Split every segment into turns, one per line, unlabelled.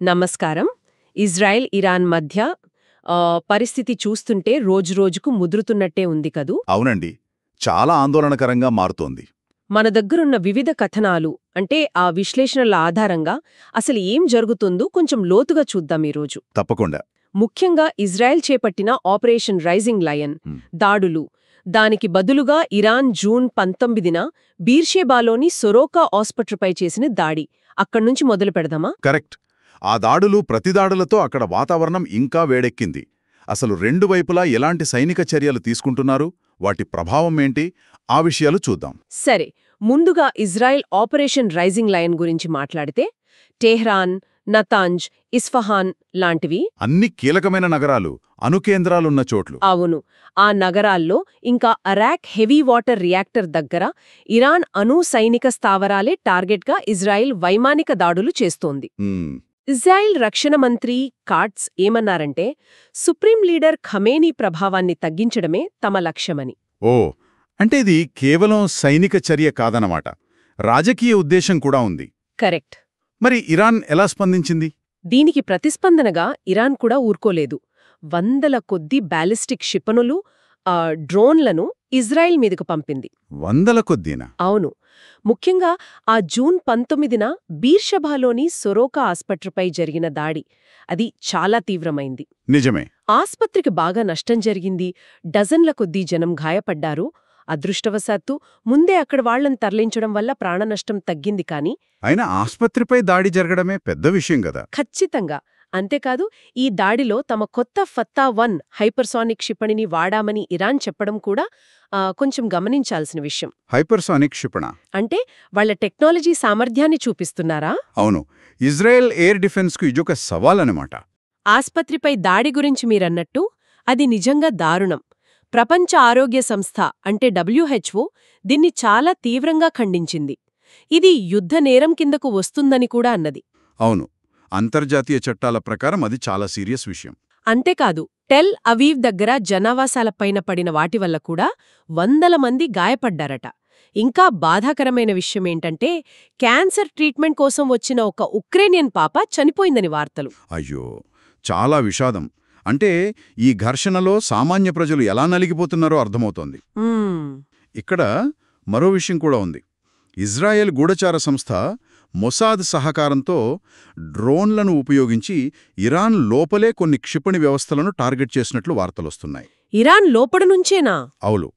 నమస్కారం. Israel, Iran మధ్య పరిస్థితి చూస్తుంటే రోజురోజుకు ముదురుతున్నట్టే ఉంది కదూ.
అవునండి, చాలా ఆందోళనకరంగా మారుతోంది.
మన దగ్గరున్న వివిధ కథనాలు అంటే ఆ విశ్లేషణల ఆధారంగా అసలు ఏం జరుగుతుందో కొంచెం లోతుగా చూద్దాం ఈరోజు.
తప్పకుండా.
ముఖ్యంగా ఇజ్రాయెల్ చేపట్టిన ఆపరేషన్ రైజింగ్ లయన్ దాడులు, దానికి బదులుగా ఇరాన్ జూన్ 19న బీర్షేబాలోని సొరోకా ఆస్పత్రిపై చేసిన దాడి, అక్కడ్నుంచి మొదలు పెడదామా?
కరెక్ట్. ఆ దాడులు ప్రతిదాడులతో అక్కడ వాతావరణం ఇంకా వేడెక్కింది. అసలు రెండు వైపులా ఎలాంటి సైనిక చర్యలు తీసుకుంటున్నారు, వాటి ప్రభావం ఏంటి, ఆ విషయాలు చూద్దాం.
సరే, ముందుగా ఇజ్రాయెల్ ఆపరేషన్ రైజింగ్ లయన్ గురించి మాట్లాడితే టెహ్రాన్, నతాంజ్, ఇస్ఫహాన్ లాంటివి
అన్ని కీలకమైన నగరాలు, అణుకేంద్రాలున్న చోట్లు.
అవును. ఆ నగరాల్లో ఇంకా అరాక్ హెవీ వాటర్ రియాక్టర్ దగ్గర ఇరాన్ అణు సైనిక స్థావరాలే టార్గెట్గా ఇజ్రాయెల్ వైమానిక దాడులు చేస్తోంది. ఇజ్రాయెల్ రక్షణ మంత్రి కాట్స్ ఏమన్నారంటే సుప్రీం లీడర్ ఖమేనీ ప్రభావాన్ని తగ్గించడమే తమ లక్ష్యమని.
ఓ, అంటే ఇది కేవలం సైనిక చర్య కాదన్నమాట, రాజకీయ ఉద్దేశం కూడా ఉంది.
కరెక్ట్.
మరి ఇరాన్ ఎలా స్పందించింది?
దీనికి ప్రతిస్పందనగా ఇరాన్ కూడా ఊరుకోలేదు. వందల కొద్దీ బ్యాలిస్టిక్ క్షిపణులు, డ్రోన్లను ఇజ్రాయెల్ మీదకు పంపింది.
వందల కొద్దీనా?
అవును. ముఖ్యంగా ఆ జూన్ 19న బీర్షబాలోని సొరోకా ఆస్పత్రిపై జరిగిన దాడి, అది చాలా తీవ్రమైంది.
నిజమే.
ఆస్పత్రికి బాగా నష్టం జరిగింది, డజన్ల కొద్దీ జనం గాయపడ్డారు. అదృష్టవశాత్తు ముందే అక్కడ వాళ్లను తరలించడం వల్ల ప్రాణనష్టం తగ్గింది. కాని
అయినా ఆస్పత్రిపై దాడి జరగడమే పెద్ద విషయం కదా.
ఖచ్చితంగా. అంతేకాదు, ఈ దాడిలో తమ కొత్త ఫత్తా-1 హైపర్సానిక్ క్షిపణిని వాడామని ఇరాన్ చెప్పడం కూడా కొంచెం గమనించాల్సిన విషయం.
హైపర్సానిక్ క్షిపణ
అంటే వాళ్ల టెక్నాలజీ సామర్థ్యాన్ని చూపిస్తున్నారా?
అవును. ఇజ్రాయెల్ ఎయిర్ డిఫెన్స్కు ఇదొక సవాలన్నమాట.
ఆస్పత్రిపై దాడి గురించి మీరన్నట్టు అది నిజంగా దారుణం. ప్రపంచ ఆరోగ్య సంస్థ అంటే WHO దీన్ని చాలా తీవ్రంగా ఖండించింది. ఇది యుద్ధ నేరం కిందకు వస్తుందని కూడా అన్నది.
అవును, అంతర్జాతీయ చట్టాల ప్రకారం అది చాలా సీరియస్ విషయం.
అంతేకాదు, టెల్ అవీవ్ దగ్గర జనావాసాలపైన పడిన వాటి వల్ల కూడా వందల మంది గాయపడ్డారట. ఇంకా బాధాకరమైన విషయమేంటంటే క్యాన్సర్ ట్రీట్మెంట్ కోసం వచ్చిన ఒక ఉక్రేనియన్ పాప చనిపోయిందని వార్తలు.
అయ్యో, చాలా విషాదం. అంటే ఈ ఘర్షణలో సామాన్య ప్రజలు ఎలా నలిగిపోతున్నారో అర్థమవుతోంది. ఇక్కడ మరో విషయం కూడా ఉంది. ఇజ్రాయెల్ గూఢచార సంస్థ మొసాద్ సహకారంతో డ్రోన్లను ఉపయోగించి ఇరాన్ లోపలే కొన్ని క్షిపణి వ్యవస్థలను టార్గెట్ చేసినట్లు వార్తలొస్తున్నాయి.
ఇరాన్ లోపల నుంచేనా?
అవును.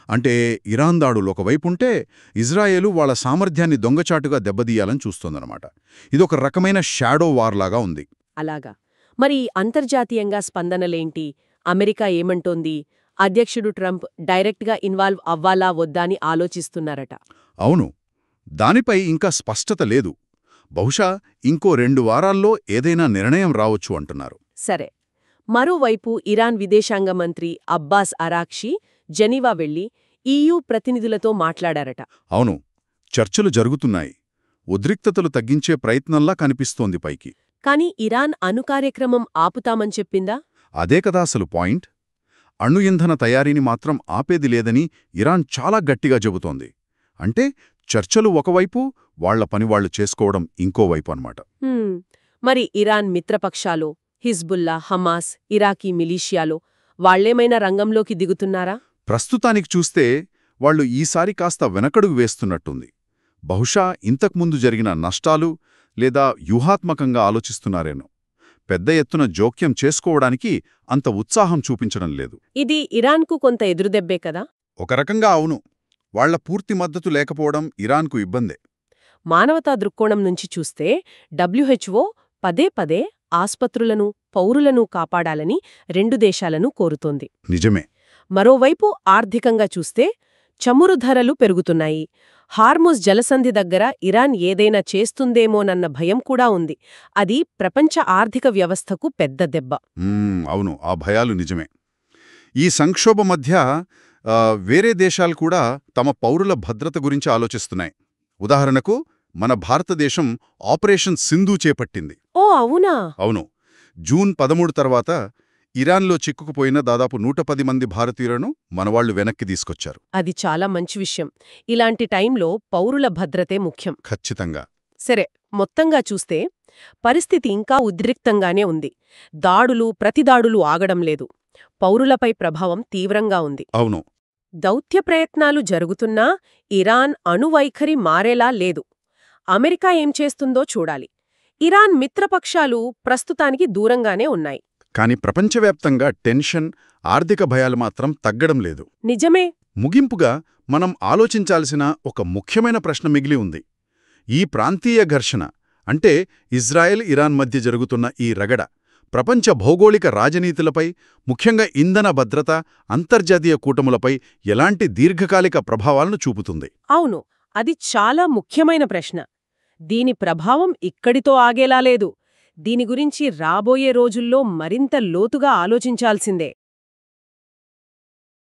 అంటే ఇరాన్ దాడులు ఒకవైపుంటే ఇజ్రాయెలు వాళ్ల సామర్థ్యాన్ని దొంగచాటుగా దెబ్బతీయాలని చూస్తోందన్నమాట. ఇదొక రకమైన షాడో వార్ లాగా ఉంది.
అలాగా. మరి అంతర్జాతీయంగా స్పందనలేంటి? అమెరికా ఏమంటోంది? అధ్యక్షుడు ట్రంప్ డైరెక్ట్గా ఇన్వాల్వ్ అవ్వాలా వద్దా అని ఆలోచిస్తున్నారట.
అవును, దానిపై ఇంకా స్పష్టత లేదు. బహుశా ఇంకో 2 వారాల్లో ఏదైనా నిర్ణయం రావచ్చు అంటున్నారు.
సరే, మరోవైపు ఇరాన్ విదేశాంగ మంత్రి అబ్బాస్ అరాక్షి జెనీవా వెళ్లి EU ప్రతినిధులతో మాట్లాడారట.
అవును, చర్చలు జరుగుతున్నాయి. ఉద్రిక్తతలు తగ్గించే ప్రయత్నంలా కనిపిస్తోంది పైకి.
కాని ఇరాన్ అణు కార్యక్రమం ఆపుతామని చెప్పిందా?
అదే కదా అసలు పాయింట్. అణు ఇంధన తయారీని మాత్రం ఆపేది లేదని ఇరాన్ చాలా గట్టిగా చెబుతోంది. అంటే చర్చలు ఒకవైపు, వాళ్ల పని వాళ్లు చేసుకోవడం ఇంకోవైపు అన్నమాట.
మరి ఇరాన్ మిత్రపక్షాలు హిజ్బుల్లా, హమాస్, ఇరాకీ మిలీషియాలో వాళ్లేమైనా రంగంలోకి దిగుతున్నారా?
ప్రస్తుతానికి చూస్తే వాళ్లు ఈసారి కాస్త వెనకడుగు వేస్తున్నట్టుంది. బహుశా ఇంతకుముందు జరిగిన నష్టాలు లేదా వ్యూహాత్మకంగా ఆలోచిస్తున్నారేనో. పెద్ద ఎత్తున జోక్యం చేసుకోవడానికి అంత ఉత్సాహం చూపించడం లేదు.
ఇది ఇరాన్కు కొంత ఎదురుదెబ్బే కదా?
ఒక రకంగా అవును. వాళ్ల పూర్తి మద్దతు లేకపోవడం ఇరాన్కు ఇబ్బందే.
మానవతా దృక్కోణం నుంచి చూస్తే WHO పదే పదే ఆస్పత్రులను, పౌరులను కాపాడాలని 2 దేశాలను కోరుతోంది.
నిజమే.
మరోవైపు ఆర్థికంగా చూస్తే చమురు ధరలు పెరుగుతున్నాయి. హార్ముజ్ జలసంధి దగ్గర ఇరాన్ ఏదైనా చేస్తుందేమోనన్న భయం కూడా ఉంది. అది ప్రపంచ ఆర్థిక వ్యవస్థకు పెద్ద దెబ్బ.
అవును, ఆ భయాలు నిజమే. ఈ సంక్షోభ మధ్య వేరే దేశాలు కూడా తమ పౌరుల భద్రత గురించి ఆలోచిస్తున్నాయి. ఉదాహరణకు మన భారతదేశం ఆపరేషన్ సింధు చేపట్టింది.
ఓ అవునా?
అవును. జూన్ 13 తర్వాత ఇరాన్లో చిక్కుకుపోయిన దాదాపు 110 మంది భారతీయులను మనవాళ్లు వెనక్కి తీసుకొచ్చారు.
అది చాలా మంచి విషయం. ఇలాంటి టైంలో పౌరుల భద్రతే ముఖ్యం.
ఖచ్చితంగా.
సరే, మొత్తంగా చూస్తే పరిస్థితి ఇంకా ఉద్రిక్తంగానే ఉంది. దాడులు, ప్రతిదాడులు ఆగడం లేదు. పౌరులపై ప్రభావం తీవ్రంగా ఉంది.
అవును.
దౌత్య ప్రయత్నాలు జరుగుతున్నా ఇరాన్ అణువైఖరి మారేలా లేదు. అమెరికా ఏం చేస్తుందో చూడాలి. ఇరాన్ మిత్రపక్షాలు ప్రస్తుతానికి దూరంగానే ఉన్నాయి.
కాని ప్రపంచవ్యాప్తంగా టెన్షన్, ఆర్థిక భయాలు మాత్రం తగ్గడం లేదు.
నిజమే.
ముగింపుగా మనం ఆలోచించాల్సిన ఒక ముఖ్యమైన ప్రశ్న మిగిలి ఉంది. ఈ ప్రాంతీయ ఘర్షణ అంటే ఇజ్రాయెల్, ఇరాన్ మధ్య జరుగుతున్న ఈ రగడ ప్రపంచ భౌగోళిక రాజనీతులపై, ముఖ్యంగా ఇంధన భద్రత, అంతర్జాతీయ కూటములపై ఎలాంటి దీర్ఘకాలిక ప్రభావాలను చూపుతుంది?
అవును, అది చాలా ముఖ్యమైన ప్రశ్న. దీని ప్రభావం ఇక్కడితో ఆగేలా లేదు. దీని గురించి రాబోయే రోజుల్లో మరింత లోతుగా ఆలోచించాల్సిందే.